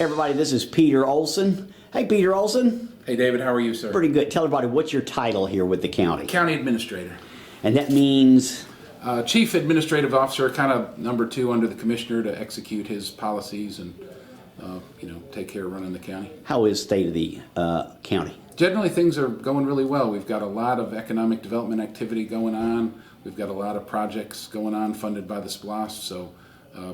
everybody, this is Peter Olson. Hey, Peter Olson. Hey, David, how are you, sir? Pretty good. Tell everybody, what's your title here with the county? County Administrator. And that means? Chief Administrative Officer, kind of number 2 under the Commissioner to execute his policies and, take care of running the county. How is the state of the county? Generally, things are going really well. We've got a lot of economic development activity going on. We've got a lot of projects going on funded by the SPLOST, so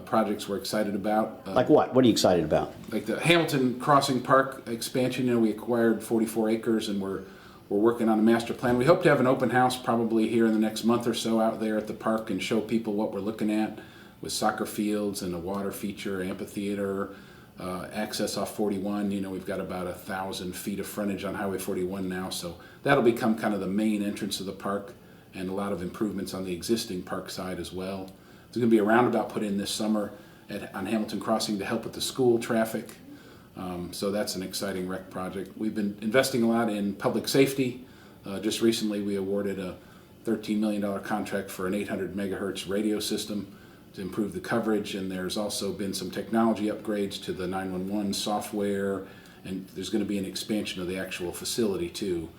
projects we're excited about. Like what? What are you excited about? Like the Hamilton Crossing Park expansion. We acquired 44 acres and we're working on a master plan. We hope to have an open house probably here in the next month or so out there at the park and show people what we're looking at with soccer fields and a water feature, amphitheater, access off 41. We've got about 1,000 feet of frontage on Highway 41 now, so that'll become kind of the main entrance of the park, and a lot of improvements on the existing park side as well. There's going to be a roundabout put in this summer on Hamilton Crossing to help with the school traffic. So that's an exciting rec project. We've been investing a lot in public safety. Just recently we awarded a $13 million contract for an 800 megahertz radio system to improve the coverage, and there's also been some technology upgrades to the 911 software, and there's going to be an expansion of the actual facility too,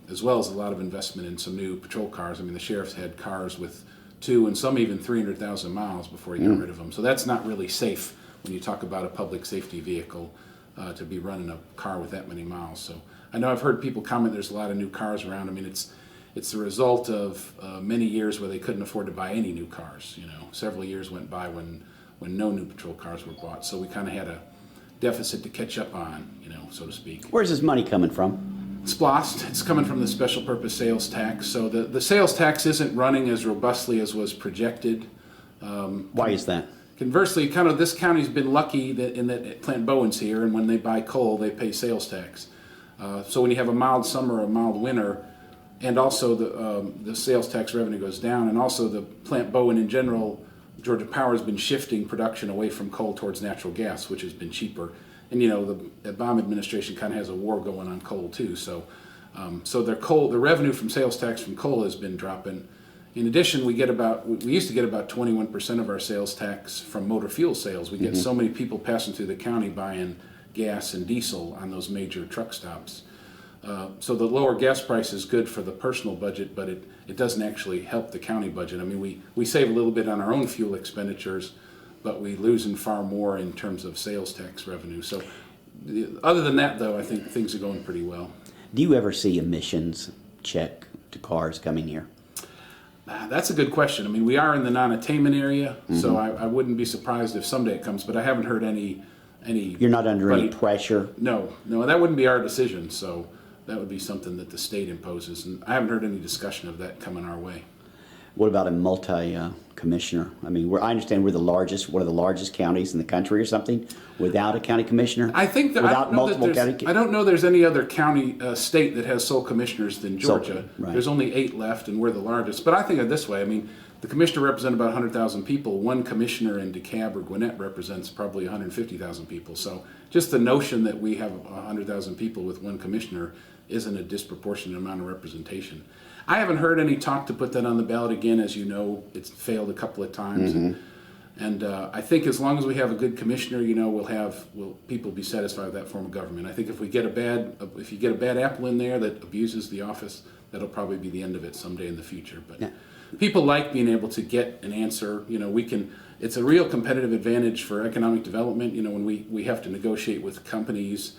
as well as a lot of investment in some new patrol cars. I mean, the sheriff's had cars with 2 and some even 300,000 miles before he got rid of them. So that's not really safe when you talk about a public safety vehicle to be running a car with that many miles. So I know I've heard people comment there's a lot of new cars around. I mean, it's the result of many years where they couldn't afford to buy any new cars. Several years went by when no new patrol cars were bought. So we kind of had a deficit to catch up on, so to speak. Where's this money coming from? SPLOST. It's coming from the special purpose sales tax. So the sales tax isn't running as robustly as was projected. Why is that? Conversely, kind of this county's been lucky in that Plant Bowen's here, and when they buy coal, they pay sales tax. So when you have a mild summer or a mild winter, and also the sales tax revenue goes down, and also the Plant Bowen in general, Georgia Power has been shifting production away from coal towards natural gas, which has been cheaper. And the Obama administration kind of has a war going on coal too. So the revenue from sales tax from coal has been dropping. In addition, we used to get about 21% of our sales tax from motor fuel sales. We get so many people passing through the county buying gas and diesel on those major truck stops. So the lower gas price is good for the personal budget, but it doesn't actually help the county budget. I mean, we save a little bit on our own fuel expenditures, but we lose in far more in terms of sales tax revenue. So other than that, though, I think things are going pretty well. Do you ever see emissions check to cars coming here? That's a good question. I mean, we are in the non-attainment area, so I wouldn't be surprised if someday it comes, but I haven't heard any. You're not under any pressure? No, that wouldn't be our decision, so that would be something that the state imposes, and I haven't heard any discussion of that coming our way. What about a multi-commissioner? I mean, I understand we're one of the largest counties in the country or something, without a county commissioner? I think that without multiple county. I don't know there's any other county, state that has sole commissioners than Georgia. Right. There's only 8 left, and we're the largest. But I think of it this way, I mean, the commissioner represents about 100,000 people. One commissioner in DeKalb or Gwinnett represents probably 150,000 people. So just the notion that we have 100,000 people with one commissioner isn't a disproportionate amount of representation. I haven't heard any talk to put that on the ballot again. As you know, it's failed a couple of times. And I think as long as we have a good commissioner, will people be satisfied with that form of government. I think if you get a bad apple in there that abuses the office, that'll probably be the end of it someday in the future. But people like being able to get an answer. It's a real competitive advantage for economic development. When we have to negotiate with companies,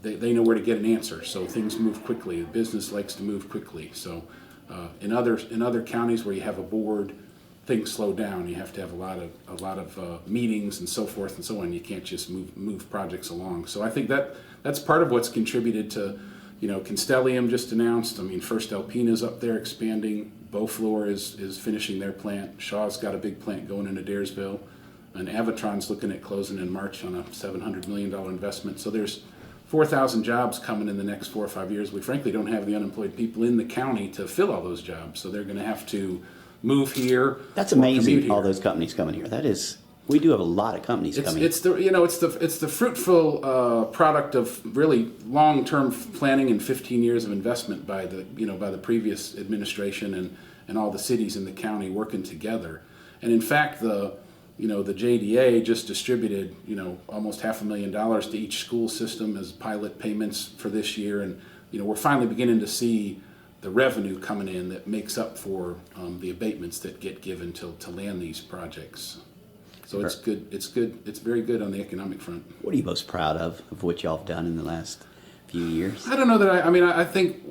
they know where to get an answer, so things move quickly. The business likes to move quickly. So in other counties where you have a board, things slow down. You have to have a lot of meetings and so forth and so on. You can't just move projects along. So I think that's part of what's contributed to, Constellium just announced. I mean, First Alpina's up there expanding. Beauflor is finishing their plant. Shaw's got a big plant going into Daresville, and Avitron's looking at closing in March on a $700 million investment. So there's 4,000 jobs coming in the next 4 or 5 years. We frankly don't have the unemployed people in the county to fill all those jobs, so they're going to have to move here. That's amazing. All those companies coming here. That is, we do have a lot of companies coming. It's the fruitful product of really long-term planning and 15 years of investment by the previous administration and all the cities in the county working together. And in fact, the the JDA just distributed, almost $500,000 to each school system as pilot payments for this year. And, we're finally beginning to see the revenue coming in that makes up for the abatements that get given to land these projects. So it's good. It's good. It's very good on the economic front. What are you most proud of what y'all have done in the last few years? I don't know that I think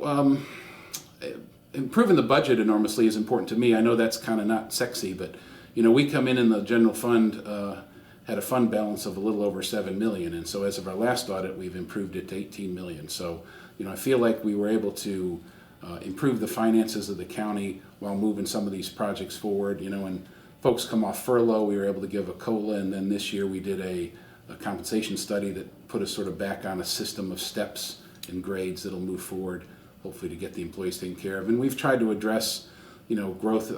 improving the budget enormously is important to me. I know that's kind of not sexy, but we come in the general fund, had a fund balance of a little over $7 million, and so as of our last audit, we've improved it to $18 million. So I feel like we were able to improve the finances of the county while moving some of these projects forward. And folks come off furlough, we were able to give a COLA, and then this year we did a compensation study that put us sort of back on a system of steps and grades that'll move forward, hopefully to get the employees taken care of. And we've tried to address, growth,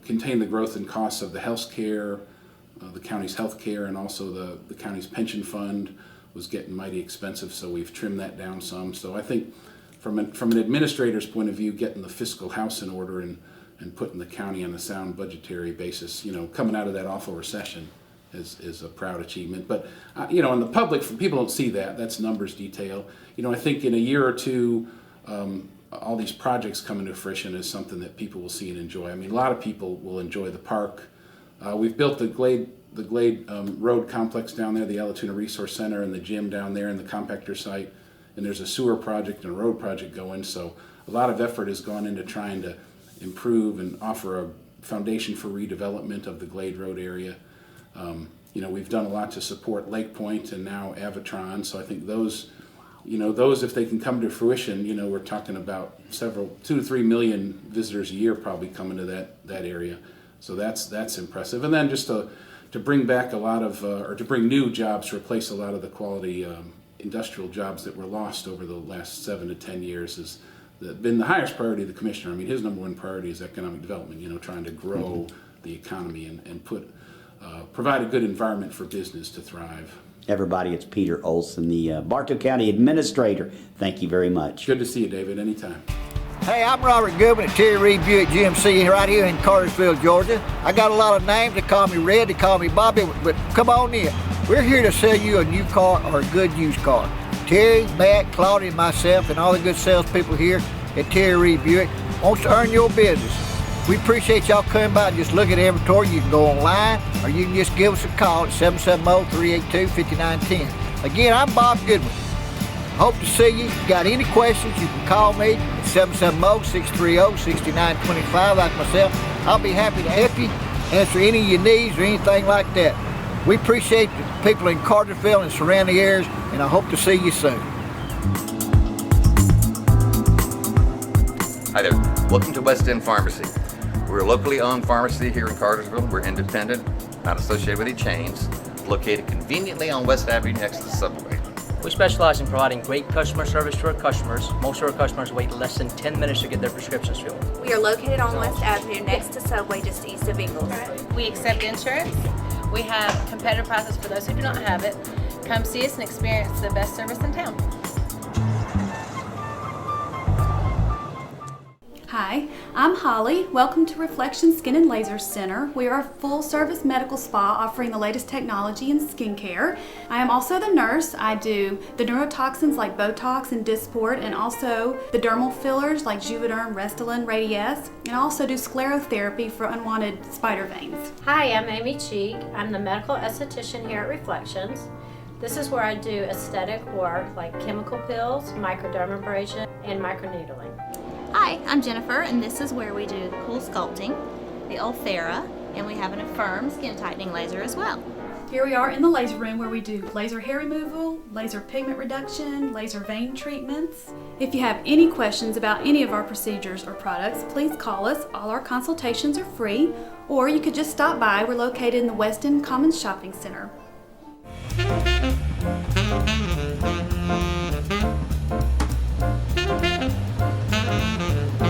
contain the growth and costs of the health care, the county's health care, and also the county's pension fund was getting mighty expensive, so we've trimmed that down some. So I think from an administrator's point of view, getting the fiscal house in order and putting the county on a sound budgetary basis, coming out of that awful recession is a proud achievement. But, in the public, people don't see that. That's numbers detail. I think in a year or two, all these projects coming to fruition is something that people will see and enjoy. A lot of people will enjoy the park. We've built the Glade Road complex down there, the Alatoona Resource Center, and the gym down there, and the compactor site. And there's a sewer project and a road project going. So a lot of effort has gone into trying to improve and offer a foundation for redevelopment of the Glade Road area. We've done a lot to support Lake Point and now Avatron. So I think those, if they can come to fruition, we're talking about 2 to 3 million visitors a year probably coming to that area. So that's impressive. And then just to bring back a lot of, or to bring new jobs to replace a lot of the quality industrial jobs that were lost over the last 7 to 10 years has been the highest priority of the commissioner. His number one priority is economic development, trying to grow the economy and provide a good environment for business to thrive. Everybody, it's Peter Olson, the Bartow County Administrator. Thank you very much. Good to see you, David. Anytime. Hey, I'm Robert Goodman at Terry Reed Buick GMC right here in Cartersville, Georgia. I got a lot of names. They call me Red, they call me Bobby, but come on in. We're here to sell you a new car or a good used car. Terry, Matt, Claudia, and myself, and all the good salespeople here at Terry Reed Buick wants to earn your business. We appreciate y'all coming by and just look at the inventory. You can go online or you can just give us a call at 770-382-5910. Again, I'm Bob Goodman. Hope to see you. If you got any questions, you can call me at 770-630-6925 like myself. I'll be happy to help you, answer any of your needs or anything like that. We appreciate the people in Cartersville and surrounding areas, and I hope to see you soon. Hi there. Welcome to West End Pharmacy. We're a locally owned pharmacy here in Cartersville. We're independent, not associated with any chains, located conveniently on West Avenue next to the subway. We specialize in providing great customer service to our customers. Most of our customers wait less than 10 minutes to get their prescriptions filled. We are located on West Avenue next to Subway, just east of Eagles. We accept insurance. We have competitive prices for those who do not have it. Come see us and experience the best service in town. Hi, I'm Holly. Welcome to Reflection Skin and Laser Center. We are a full-service medical spa offering the latest technology in skincare. I am also the nurse. I do the neurotoxins like Botox and Dysport, and also the dermal fillers like Juvederm, Restylane, Radiesse, and I also do sclerotherapy for unwanted spider veins. Hi, I'm Amy Cheek. I'm the medical esthetician here at Reflections. This is where I do aesthetic work like chemical peels, microdermabrasion, and microneedling. Hi, I'm Jennifer, and this is where we do the cool sculpting, the Ulthera, and we have an Affirm skin tightening laser as well. Here we are in the laser room where we do laser hair removal, laser pigment reduction, laser vein treatments. If you have any questions about any of our procedures or products, please call us. All our consultations are free, or you could just stop by. We're located in the West End Commons Shopping Center.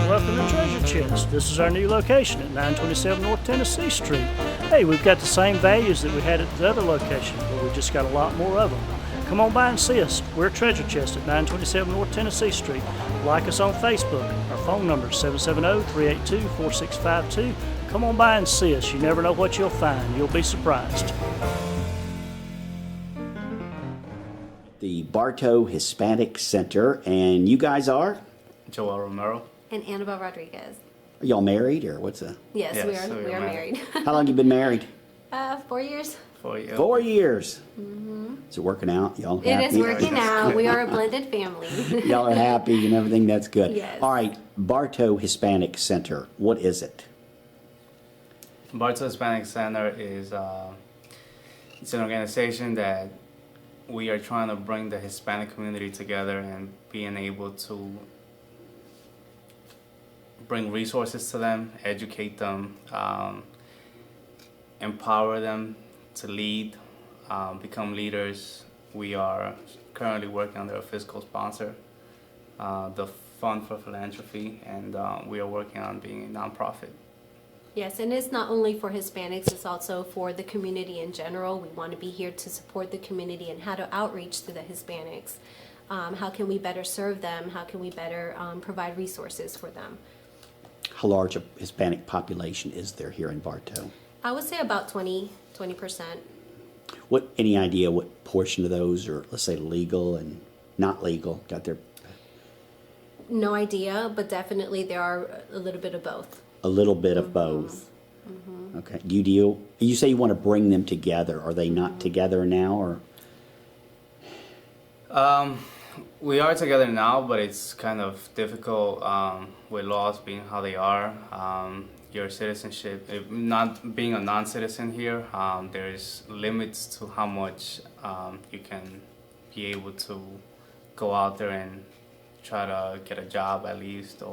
Welcome to Treasure Chest. This is our new location at 927 North Tennessee Street. Hey, we've got the same values that we had at the other location, but we just got a lot more of them. Come on by and see us. We're Treasure Chest at 927 North Tennessee Street. Like us on Facebook. Our phone number is 770-382-4652. Come on by and see us. You never know what you'll find. You'll be surprised. The Bartow Hispanic Center, and you guys are? Joel Romero. And Annabelle Rodriguez. Are y'all married, or what's the? Yes, we are married. How long you been married? 4 years. 4 years. 4 years. Mm-hmm. Is it working out? Y'all happy? It is working out. We are a blended family. Y'all are happy and everything. That's good. Yes. All right, Bartow Hispanic Center. What is it? Bartow Hispanic Center is it's an organization that we are trying to bring the Hispanic community together and being able to bring resources to them, educate them, empower them to lead, become leaders. We are currently working under a fiscal sponsor, the Fund for Philanthropy, and we are working on being a nonprofit. Yes, and it's not only for Hispanics, it's also for the community in general. We want to be here to support the community and how to outreach to the Hispanics. How can we better serve them? How can we better provide resources for them? How large a Hispanic population is there here in Bartow? I would say about 20%. Any idea what portion of those are, let's say, legal and not legal? Got their No idea, but definitely there are a little bit of both. a little bit of both. Mm-hmm. Okay. You say you want to bring them together. Are they not together now, or? We are together now, but it's kind of difficult with laws being how they are. Your citizenship, not being a non-citizen here, there's limits to how much you can be able to go out there and try to get a job at least,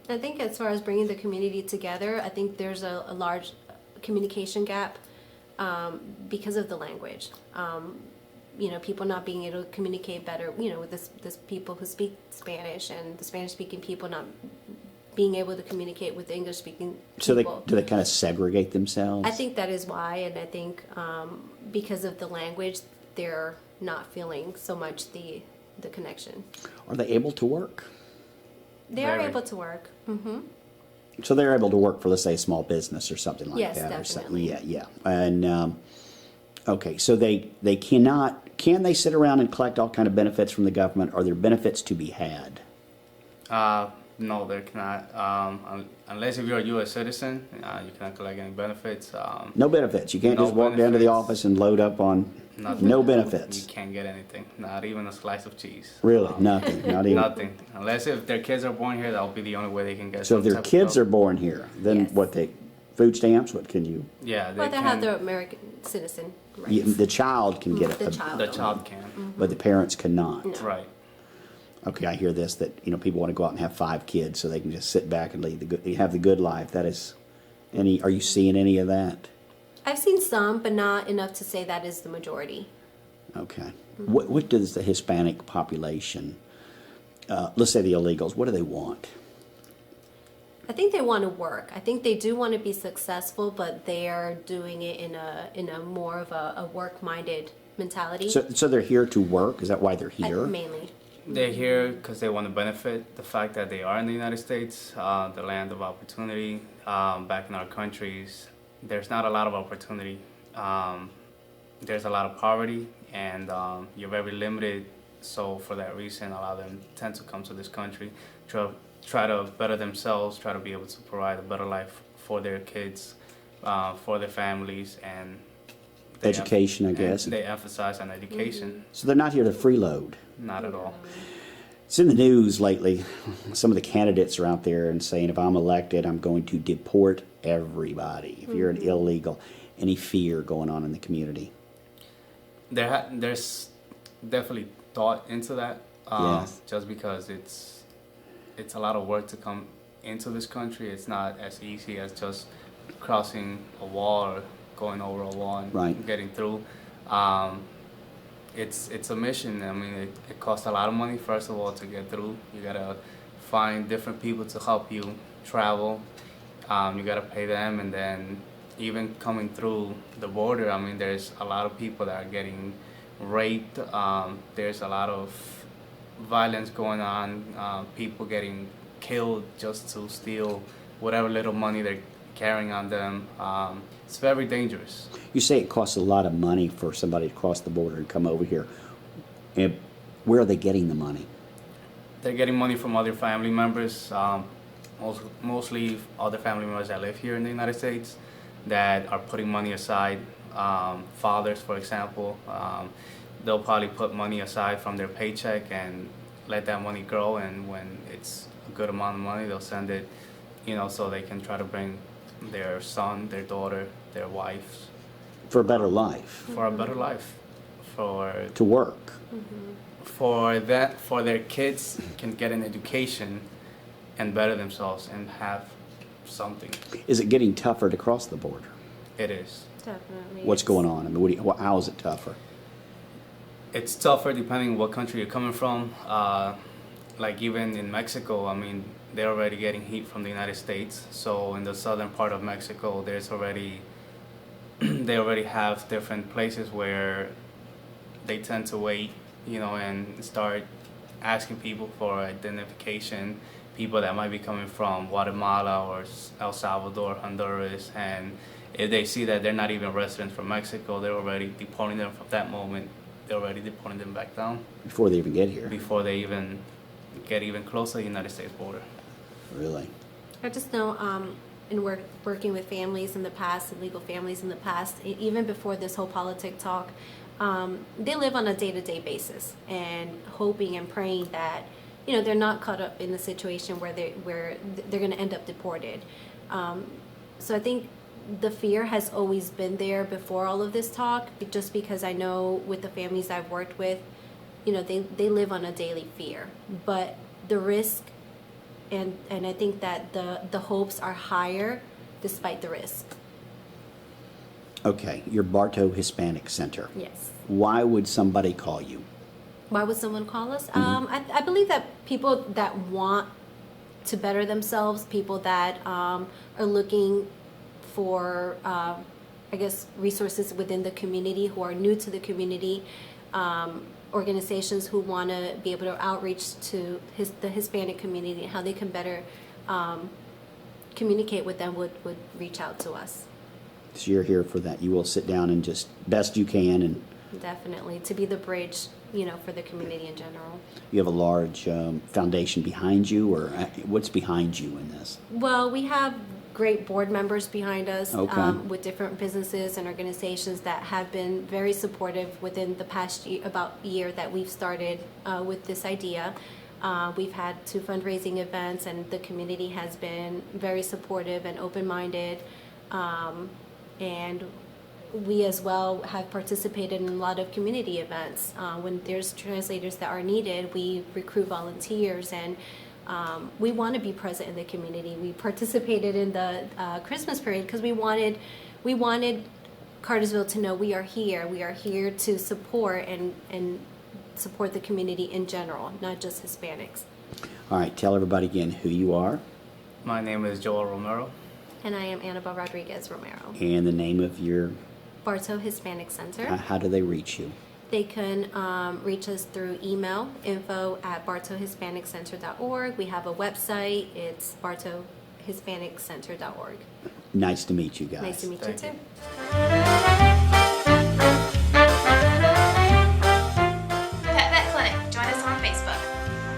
I think as far as bringing the community together, I think there's a large communication gap because of the language. People not being able to communicate better, with this people who speak Spanish, and the Spanish-speaking people not being able to communicate with the English-speaking people. So do they kind of segregate themselves? I think that is why, and I think because of the language, they're not feeling so much the connection. Are they able to work? They are able to work. Mm-hmm. So they're able to work for, let's say, a small business or something like Yes, that. definitely. Or something. Yeah. And okay, so they cannot. Can they sit around and collect all kind of benefits from the government? Are there benefits to be had? No, they cannot. Unless if you're a U.S. citizen, you cannot collect any benefits. No benefits. You can't no just walk down to the benefits. office and load up on. Nothing. No benefits. You can't get anything, not even a slice of cheese. Really, nothing. Not even. Nothing. Unless if their kids are born here, that'll be the only way they can get. So some if their type of kids help. are born here, then Yes. what they food stamps? What can you? Yeah, they Well, they can. have their American citizen rights. The child can get it, The child. The child can. but the parents cannot. No. Right. Okay, I hear this that people want to go out and have 5 kids so they can just sit back and have the good life. That is, are you seeing any of that? I've seen some, but not enough to say that is the majority. Okay. What does the Hispanic population, let's say the illegals, what do they want? I think they want to work. I think they do want to be successful, but they are doing it in a more of a work-minded mentality. So they're here to work? Is that why they're here? Mainly. They're here because they want to benefit the fact that they are in the United States, the land of opportunity. Back in our countries, there's not a lot of opportunity. There's a lot of poverty, and you're very limited. So for that reason, a lot of them tend to come to this country, try to better themselves, try to be able to provide a better life for their kids, for their families, and Education, I guess. They emphasize on education. So they're not here to freeload. Not at all. It's in the news lately. Some of the candidates are out there and saying, if I'm elected, I'm going to deport everybody. If you're an illegal, any fear going on in the community? There's definitely thought into that. Yes. Just because it's a lot of work to come into this country. It's not as easy as just crossing a wall or going over a wall and Right. getting through. It's a mission. I mean, it costs a lot of money, first of all, to get through. You gotta find different people to help you travel. You gotta pay them, and then even coming through the border, I mean, there's a lot of people that are getting raped. There's a lot of violence going on, people getting killed just to steal whatever little money they're carrying on them. It's very dangerous. You say it costs a lot of money for somebody to cross the border and come over here. And where are they getting the money? They're getting money from other family members, mostly other family members that live here in the United States that are putting money aside. Fathers, for example, they'll probably put money aside from their paycheck and let that money grow, and when it's a good amount of money, they'll send it, so they can try to bring their son, their daughter, their wives. For a better life. For a better life. To work. For their kids can get an education and better themselves and have something. Is it getting tougher to cross the border? It is. Definitely. What's going on? I mean, how is it tougher? It's tougher depending on what country you're coming from. Like even in Mexico, I mean, they're already getting heat from the United States. So in the southern part of Mexico, they already have different places where they tend to wait, and start asking people for identification, people that might be coming from Guatemala or El Salvador, Honduras, and if they see that they're not even residents from Mexico, they're already deporting them from that moment. They're already deporting them back down. Before they even get here? Before they even get even close to the United States border. Really? I just know in working with families in the past, and legal families in the past, even before this whole politic talk, they live on a day-to-day basis and hoping and praying that they're not caught up in the situation where they're going to end up deported. So I think the fear has always been there before all of this talk, just because I know with the families I've worked with, they live on a daily fear. But the risk, and I think that the hopes are higher despite the risk. Okay, you're Bartow Hispanic Center. Yes. Why would somebody call you? Why would someone call us? I believe that people that want to better themselves, people that are looking for, resources within the community, who are new to the community, organizations who want to be able to outreach to the Hispanic community and how they can better communicate with them would reach out to us. So you're here for that. You will sit down and just best you can, and definitely to be the bridge, for the community in general. You have a large foundation behind you, or what's behind you in this? Well, we have great board members behind us, okay, with different businesses and organizations that have been very supportive within the past year that we've started with this idea. We've had 2 fundraising events, and the community has been very supportive and open-minded. And we as well have participated in a lot of community events. When there's translators that are needed, we recruit volunteers, and we want to be present in the community. We participated in the Christmas parade because we wanted Cartersville to know we are here. We are here to support and support the community in general, not just Hispanics. All right, tell everybody again who you are. My name is Joel Romero. And I am Annabelle Rodriguez Romero. And the name of your? Bartow Hispanic Center. How do they reach you? They can reach us through email, info@bartowhispaniccenter.org. We have a website. It's bartowhispaniccenter.org. Nice to meet you guys. Nice to meet you too. Pet Vet Clinic. Join us on Facebook.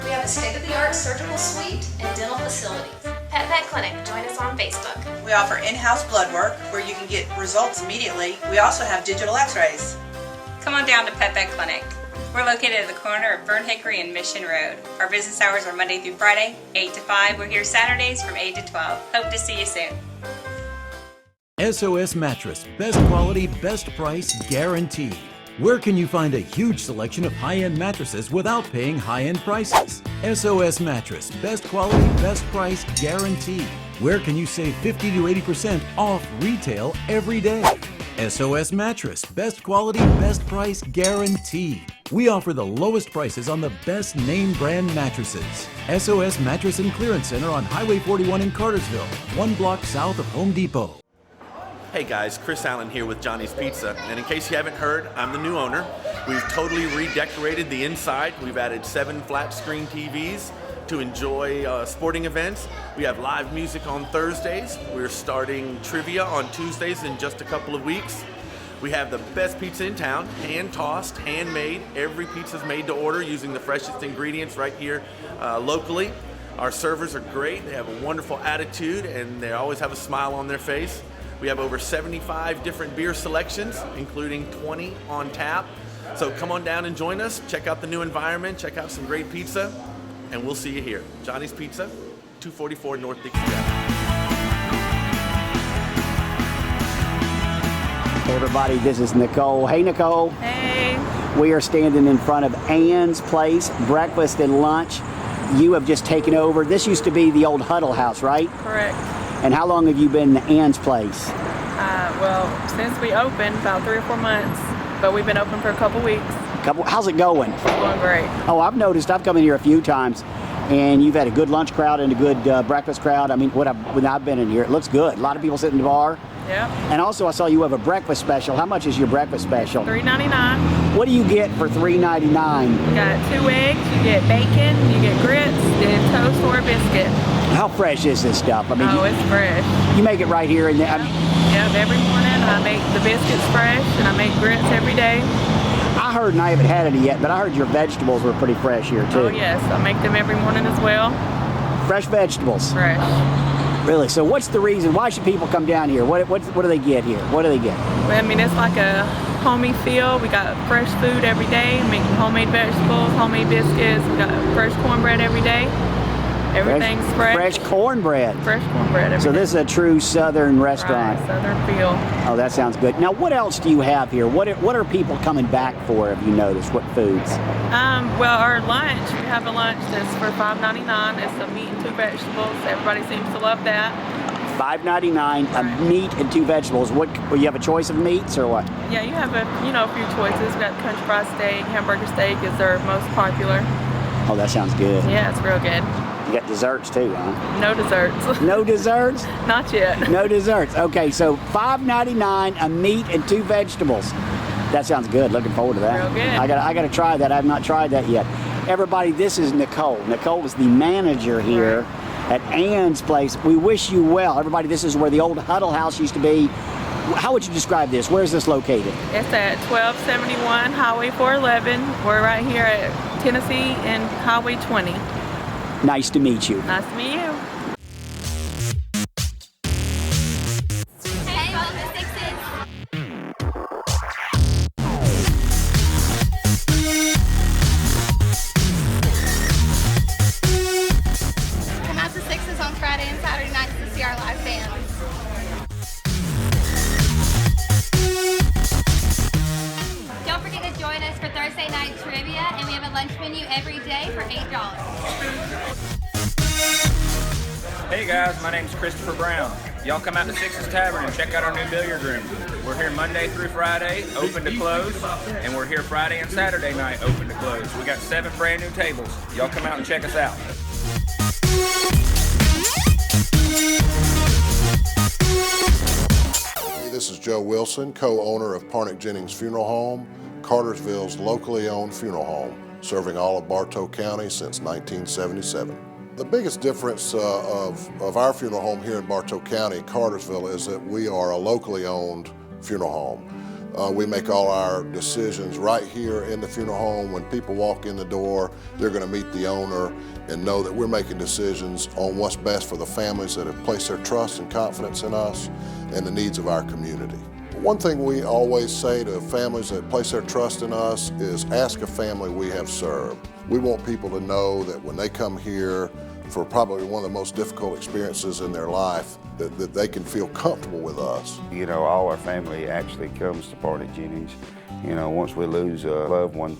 We have a state-of-the-art surgical suite and dental facilities. Pet Vet Clinic. Join us on Facebook. We offer in-house blood work where you can get results immediately. We also have digital x-rays. Come on down to Pet Vet Clinic. We're located at the corner of Burn Hickory and Mission Road. Our business hours are Monday through Friday, 8 to 5. We're here Saturdays from 8 to 12. Hope to see you soon. SOS Mattress. Best quality, best price, guaranteed. Where can you find a huge selection of high-end mattresses without paying high-end prices? SOS Mattress. Best quality, best price, guaranteed. Where can you save 50 to 80% off retail every day? SOS Mattress. Best quality, best price, guaranteed. We offer the lowest prices on the best name brand mattresses. SOS Mattress and Clearance Center on Highway 41 in Cartersville, 1 block south of Home Depot. Hey guys, Chris Allen here with Johnny's Pizza, and in case you haven't heard, I'm the new owner. We've totally redecorated the inside. We've added 7 flat screen TVs to enjoy sporting events. We have live music on Thursdays. We're starting trivia on Tuesdays in just a couple of weeks. We have the best pizza in town, hand-tossed, handmade. Every pizza is made to order using the freshest ingredients right here locally. Our servers are great. They have a wonderful attitude, and they always have a smile on their face. We have over 75 different beer selections, including 20 on tap. So come on down and join us. Check out the new environment. Check out some great pizza, and we'll see you here. Johnny's Pizza, 244 North Dixie Ave. Hey everybody, this is Nicole. Hey Nicole. Hey. We are standing in front of Ann's Place, breakfast and lunch. You have just taken over. This used to be the old Huddle House, right? Correct. And how long have you been at Ann's Place? Well, since we opened, about 3 or 4 months, but we've been open for a couple weeks. How's it going? It's going great. Oh, I've noticed. I've come in here a few times, and you've had a good lunch crowd and a good breakfast crowd. I mean, when I've been in here, it looks good. A lot of people sitting in the bar. Yeah. And also, I saw you have a breakfast special. How much is your breakfast special? $3.99. What do you get for $3.99? You got 2 eggs, you get bacon, you get grits, and toast or a biscuit. How fresh is this stuff? I mean, it's fresh. You make it right here, and Yep, every morning I make the biscuits fresh, and I make grits every day. I heard, and I haven't had any yet, but I heard your vegetables were pretty fresh here too. Oh yes, I make them every morning as well. Fresh vegetables. Fresh. Really? So what's the reason? Why should people come down here? What do they get here? What do they get? Well, I mean, it's like a homey feel. We got fresh food every day. We make homemade vegetables, homemade biscuits. We got fresh cornbread every day. Everything's fresh. Fresh cornbread. Fresh cornbread every So day. this is a true Southern restaurant. Right, Southern feel. Oh, that sounds good. Now, what else do you have here? What are people coming back for? Have you noticed? What foods? Well, our lunch, we have a lunch that's for $5.99. It's a meat and 2 vegetables. Everybody seems to love that. $5.99, a meat and 2 vegetables. What? Well, you have a choice of meats or what? Yeah, you have a few choices. We got country fried steak, hamburger steak is our most popular. Oh, that sounds good. Yeah, it's real good. You got desserts too, huh? No desserts. No desserts? Not yet. No desserts. Okay, so $5.99, a meat and 2 vegetables. That sounds good. Looking forward to that. Real good. I gotta try that. I have not tried that yet. Everybody, this is Nicole. Nicole is the manager here at Ann's Place. We wish you well. Everybody, this is where the old Huddle House used to be. How would you describe this? Where is this located? It's at 1271 Highway 411. We're right here at Tennessee and Highway 20. Nice to meet you. Nice to meet you. Hey, welcome to Sixes. Come out to Sixes on Friday and Saturday nights to see our live bands. Don't forget to join us for Thursday night trivia, and we have a lunch menu every day for $8. Hey guys, my name's Christopher Brown. Y'all come out to Sixes Tavern and check out our new billiard room. We're here Monday through Friday, open to close, and we're here Friday and Saturday night, open to close. We got 7 brand new tables. Y'all come out and check us out. This is Joe Wilson, co-owner of Parnick Jennings Funeral Home, Cartersville's locally owned funeral home, serving all of Bartow County since 1977. The biggest difference of our funeral home here in Bartow County, Cartersville, is that we are a locally owned funeral home. We make all our decisions right here in the funeral home. When people walk in the door, they're going to meet the owner and know that we're making decisions on what's best for the families that have placed their trust and confidence in us and the needs of our community. One thing we always say to families that place their trust in us is ask a family we have served. We want people to know that when they come here for probably one of the most difficult experiences in their life, that they can feel comfortable with us. You know, all our family actually comes to Bartow Jennings. You know, once we lose a loved one,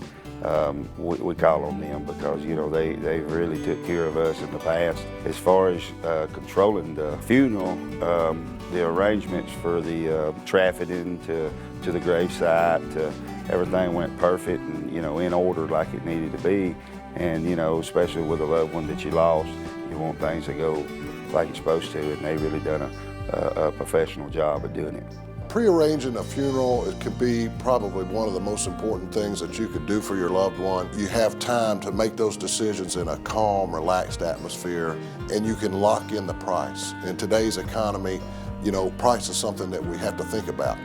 we call on them because, you know, they really took care of us in the past. As far as controlling the funeral, the arrangements for the trafficking to the gravesite, everything went perfect and, you know, in order like it needed to be. And, you know, especially with a loved one that you lost, you want things to go like it's supposed to, and they really done a a professional job of doing it. Prearranging a funeral, it could be probably one of the most important things that you could do for your loved one. You have time to make those decisions in a calm, relaxed atmosphere, and you can lock in the price. In today's economy, you know, price is something that we have to think about.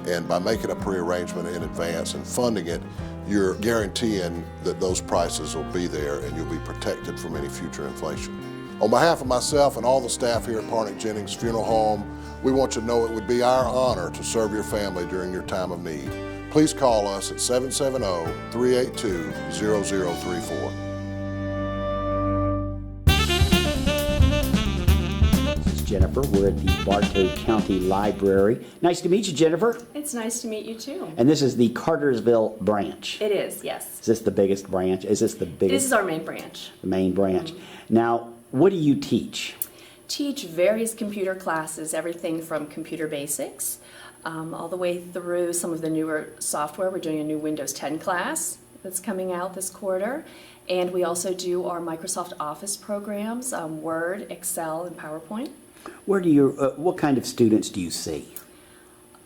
And by making a prearrangement in advance and funding it, you're guaranteeing that those prices will be there and you'll be protected from any future inflation. On behalf of myself and all the staff here at Parnick Jennings Funeral Home, we want you to know it would be our honor to serve your family during your time of need. Please call us at 770-382-0034. Jennifer. We're at the Bartow County Library. Nice to meet you, Jennifer. It's nice to meet you too. And this is the Cartersville Branch. It is, yes. Is this the biggest branch? Is this the biggest? This is our main branch. The main branch. Now, what do you teach? Teach various computer classes, everything from computer basics all the way through some of the newer software. We're doing a new Windows 10 class that's coming out this quarter. And we also do our Microsoft Office programs, Word, Excel, and PowerPoint. Where do you, what kind of students do you see?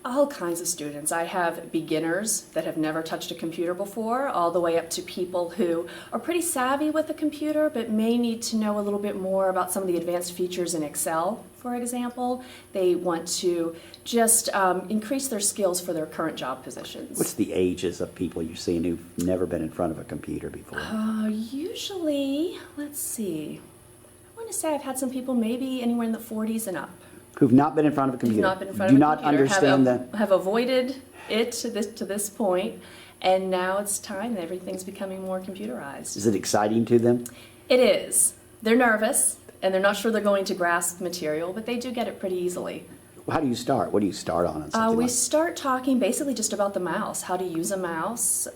All kinds of students. I have beginners that have never touched a computer before, all the way up to people who are pretty savvy with the computer but may need to know a little bit more about some of the advanced features in Excel, for example. They want to just increase their skills for their current job positions. What's the ages of people you're seeing who've never been in front of a computer before? Usually, let's see, I want to say I've had some people maybe anywhere in the 40s and up. Who've not been in front of a computer. Who've not been in front of a computer. Understand that. Have avoided it to this point, and now it's time that everything's becoming more computerized. Is it exciting to them? It is. They're nervous, and they're not sure they're going to grasp material, but they do get it pretty easily. How do you start? What do you start on? We start talking basically just about the mouse, how to use a mouse,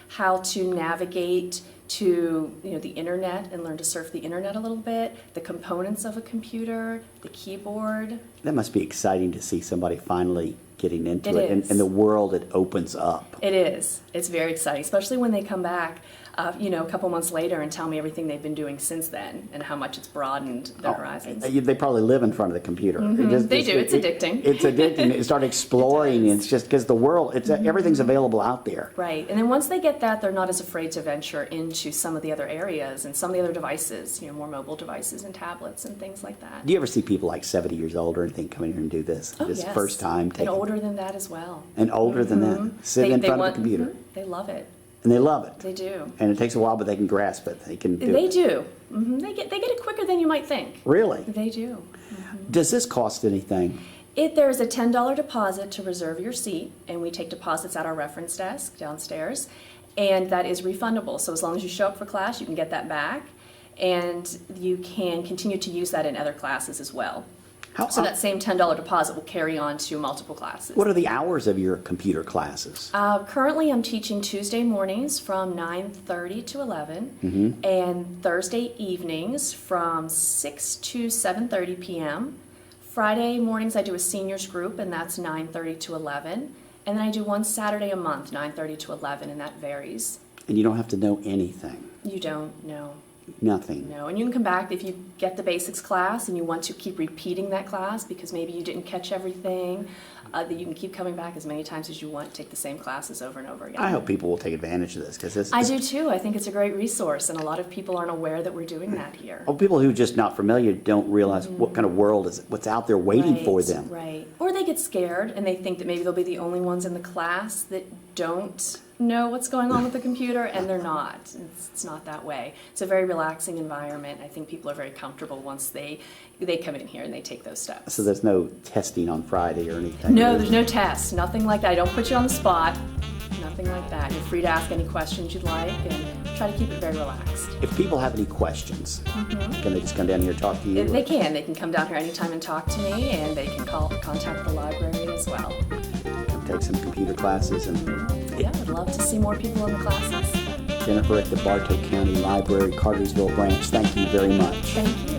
how to navigate to the internet and learn to surf the internet a little bit, the components of a computer, the keyboard. That must be exciting to see somebody finally getting into It and is. the world it opens up. It is. It's very exciting, especially when they come back a couple months later and tell me everything they've been doing since then and how much it's broadened their horizons. They probably live in front of the computer. They do. It's addicting. It's addicting. You start exploring. It's just because the world, everything's available out there. Right. And then once they get that, they're not as afraid to venture into some of the other areas and some of the other devices, more mobile devices and tablets and things like that. Do you ever see people like 70 years old or anything come in here and do this? Oh, This yes. first time taking. And older than that as well. And older than that. Sitting in front of a computer. They love it. And they love it. They do. And it takes a while, but they can grasp it. They can do They it. do. They get it quicker than you might think. Really? They do. Does this cost anything? There's a $10 deposit to reserve your seat, and we take deposits at our reference desk downstairs, and that is refundable. So as long as you show up for class, you can get that back, and you can continue to use that in other classes as well. So that same $10 deposit will carry on to multiple classes. What are the hours of your computer classes? Currently, I'm teaching Tuesday mornings from 9:30 to 11, and Thursday evenings from 6 to 7:30 p.m. Friday mornings, I do a seniors group, and that's 9:30 to 11. And then I do one Saturday a month, 9:30 to 11, and that varies. And you don't have to know anything. You don't know. Nothing. No, and you can come back if you get the basics class and you want to keep repeating that class because maybe you didn't catch everything, that you can keep coming back as many times as you want, take the same classes over and over again. I hope people will take advantage of this because I do too. I think it's a great resource, and a lot of people aren't aware that we're doing that here. People who are just not familiar don't realize what kind of world is what's out there waiting for them. Right. Or they get scared and they think that maybe they'll be the only ones in the class that don't know what's going on with the computer, and they're not. It's not that way. It's a very relaxing environment. I think people are very comfortable once they come in here and they take those steps. So there's no testing on Friday or anything? No, there's no tests. Nothing like that. I don't put you on the spot. Nothing like that. You're free to ask any questions you'd like and try to keep it very relaxed. If people have any questions, can they just come down here and talk to you? They can. They can come down here anytime and talk to me, and they can contact the library as well. Come take some computer classes. Yeah, I'd love to see more people in the classes. Jennifer at the Bartow County Library, Cartersville Branch, thank you very much. Thank you.